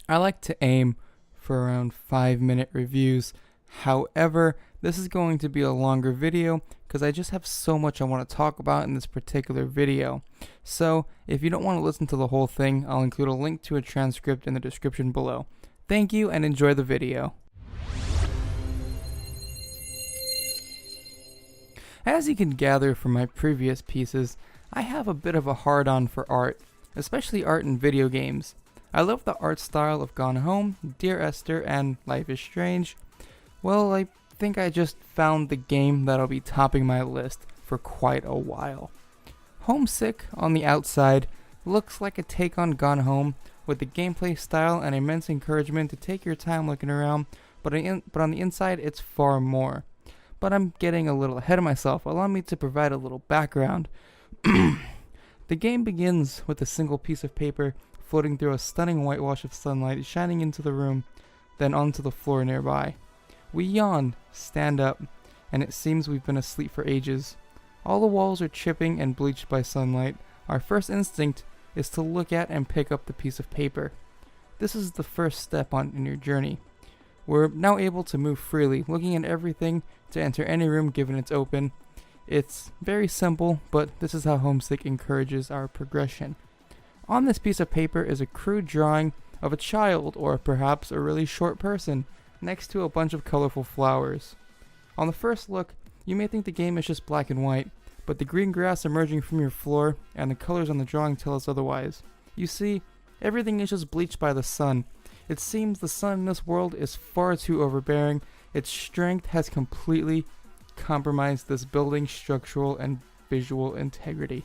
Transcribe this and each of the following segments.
I like to aim for around 5-minute reviews. However, this is going to be a longer video because I just have so much I want to talk about in this particular video. So, if you don't want to listen to the whole thing, I'll include a link to a transcript in the description below. Thank you and enjoy the video. As you can gather from my previous pieces, I have a bit of a hard-on for art, especially art in video games. I love the art style of Gone Home, Dear Esther, and Life is Strange. Well, I think I just found the game that'll be topping my list for quite a while. Homesick, on the outside, looks like a take on Gone Home, with the gameplay style and immense encouragement to take your time looking around, but on the inside it's far more. But I'm getting a little ahead of myself. Allow me to provide a little background. The game begins with a single piece of paper floating through a stunning whitewash of sunlight shining into the room, then onto the floor nearby. We yawn, stand up, and it seems we've been asleep for ages. All the walls are chipping and bleached by sunlight. Our first instinct is to look at and pick up the piece of paper. This is the first step in your journey. We're now able to move freely, looking at everything to enter any room given it's open. It's very simple, but this is how Homesick encourages our progression. On this piece of paper is a crude drawing of a child, or perhaps a really short person, next to a bunch of colorful flowers. On the first look, you may think the game is just black and white, but the green grass emerging from your floor and the colors on the drawing tell us otherwise. You see, everything is just bleached by the sun. It seems the sun in this world is far too overbearing. Its strength has completely compromised this building's structural and visual integrity.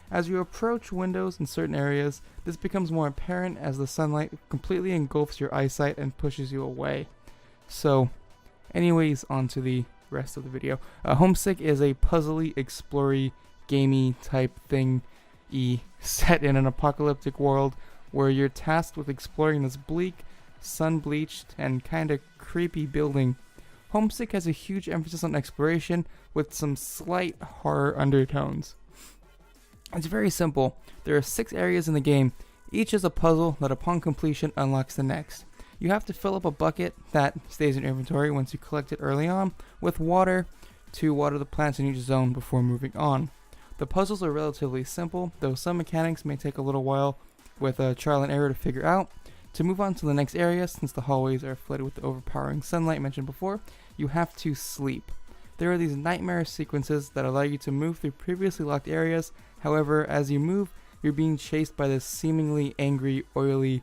As you approach windows in certain areas, this becomes more apparent as the sunlight completely engulfs your eyesight and pushes you away. So, anyways, on to the rest of the video. Homesick is a puzzly, explory, gamey type thing set in an apocalyptic world where you're tasked with exploring this bleak, sun-bleached, and kinda creepy building. Homesick has a huge emphasis on exploration with some slight horror undertones. It's very simple. There are 6 areas in the game. Each is a puzzle that upon completion unlocks the next. You have to fill up a bucket that stays in your inventory once you collect it early on with water to water the plants in each zone before moving on. The puzzles are relatively simple, though some mechanics may take a little while with a trial and error to figure out. To move on to the next area, since the hallways are flooded with the overpowering sunlight mentioned before, you have to sleep. There are these nightmare sequences that allow you to move through previously locked areas. However, as you move, you're being chased by this seemingly angry, oily,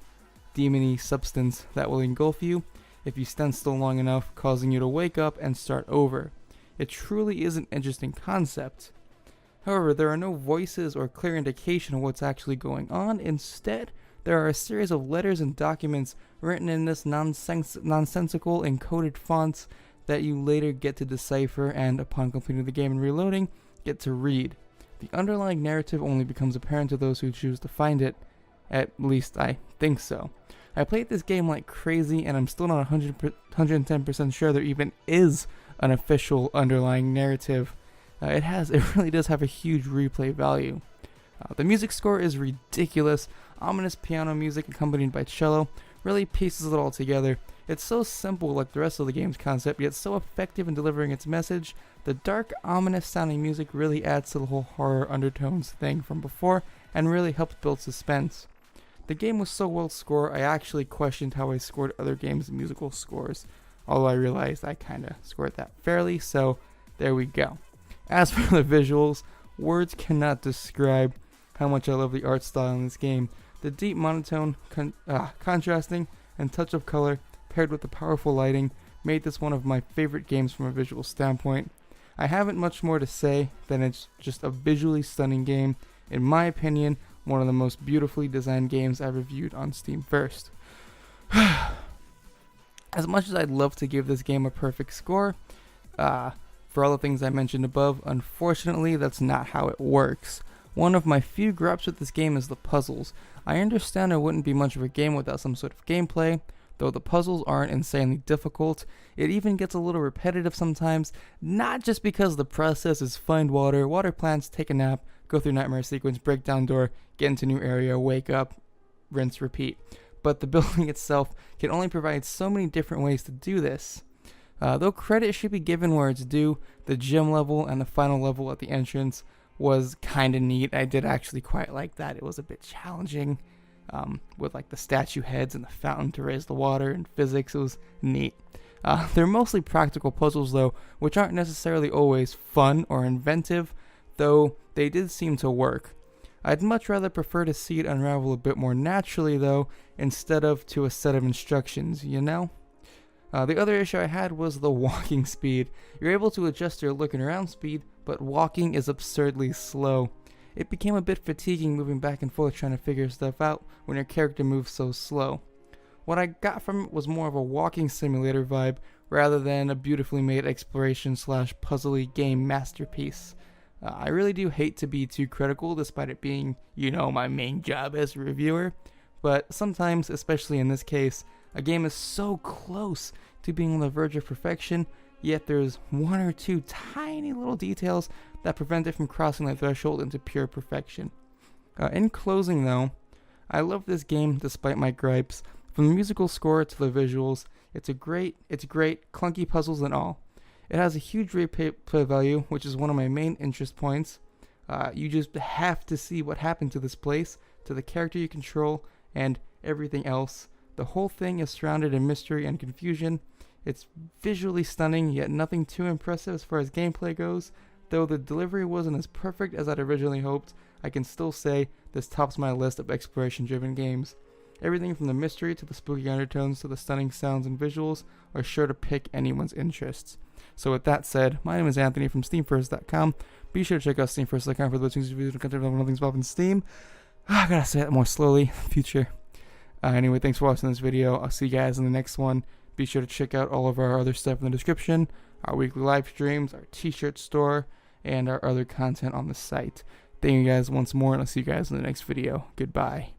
demony substance that will engulf you if you stand still long enough, causing you to wake up and start over. It truly is an interesting concept. However, there are no voices or clear indication of what's actually going on. Instead, there are a series of letters and documents written in this nonsensical encoded fonts that you later get to decipher and, upon completing the game and reloading, get to read. The underlying narrative only becomes apparent to those who choose to find it. At least I think so. I played this game like crazy and I'm still not 110% sure there even is an official underlying narrative. It really does have a huge replay value. The music score is ridiculous. Ominous piano music accompanied by cello really pieces it all together. It's so simple like the rest of the game's concept, yet so effective in delivering its message. The dark, ominous sounding music really adds to the whole horror undertones thing from before and really helps build suspense. The game was so well scored, I actually questioned how I scored other games' musical scores, although I realized I kinda scored that fairly, so there we go. As for the visuals, words cannot describe how much I love the art style in this game. The deep monotone, contrasting, and touch of color, paired with the powerful lighting, made this one of my favorite games from a visual standpoint. I haven't much more to say than it's just a visually stunning game. In my opinion, one of the most beautifully designed games I've reviewed on Steam first. As much as I'd love to give this game a perfect score, for all the things I mentioned above, unfortunately that's not how it works. One of my few gripes with this game is the puzzles. I understand it wouldn't be much of a game without some sort of gameplay, though the puzzles aren't insanely difficult. It even gets a little repetitive sometimes, not just because the process is find water, water plants, take a nap, go through nightmare sequence, break down door, get into new area, wake up, rinse, repeat. but the building itself can only provide so many different ways to do this. Though credit should be given where it's due, the gym level and the final level at the entrance was kind of neat. I did actually quite like that. It was a bit challenging, with like the statue heads and the fountain to raise the water and physics. It was neat. They're mostly practical puzzles though, which aren't necessarily always fun or inventive, though they did seem to work. I'd much rather prefer to see it unravel a bit more naturally though, instead of to a set of instructions, you know? The other issue I had was the walking speed. You're able to adjust your looking around speed, but walking is absurdly slow. It became a bit fatiguing moving back and forth trying to figure stuff out when your character moves so slow. What I got from it was more of a walking simulator vibe rather than a beautifully made exploration / puzzly game masterpiece. I really do hate to be too critical despite it being, my main job as a reviewer, but sometimes, especially in this case, a game is so close to being on the verge of perfection, yet there's one or two tiny little details that prevent it from crossing that threshold into pure perfection. In closing though, I love this game despite my gripes. From the musical score to the visuals, it's great, clunky puzzles and all. It has a huge replay value, which is one of my main interest points. You just have to see what happened to this place, to the character you control, and everything else. The whole thing is surrounded in mystery and confusion. It's visually stunning, yet nothing too impressive as far as gameplay goes. Though the delivery wasn't as perfect as I'd originally hoped, I can still say this tops my list of exploration-driven games. Everything from the mystery to the spooky undertones to the stunning sounds and visuals are sure to pique anyone's interests. So with that said, my name is Anthony from SteamFirst.com. Be sure to check out SteamFirst.com for those things reviews and content on things involved in Steam. I gotta say that more slowly. Future. Anyway, thanks for watching this video. I'll see you guys in the next one. Be sure to check out all of our other stuff in the description, our weekly live streams, our t-shirt store, and our other content on the site. Thank you guys once more, and I'll see you guys in the next video. Goodbye.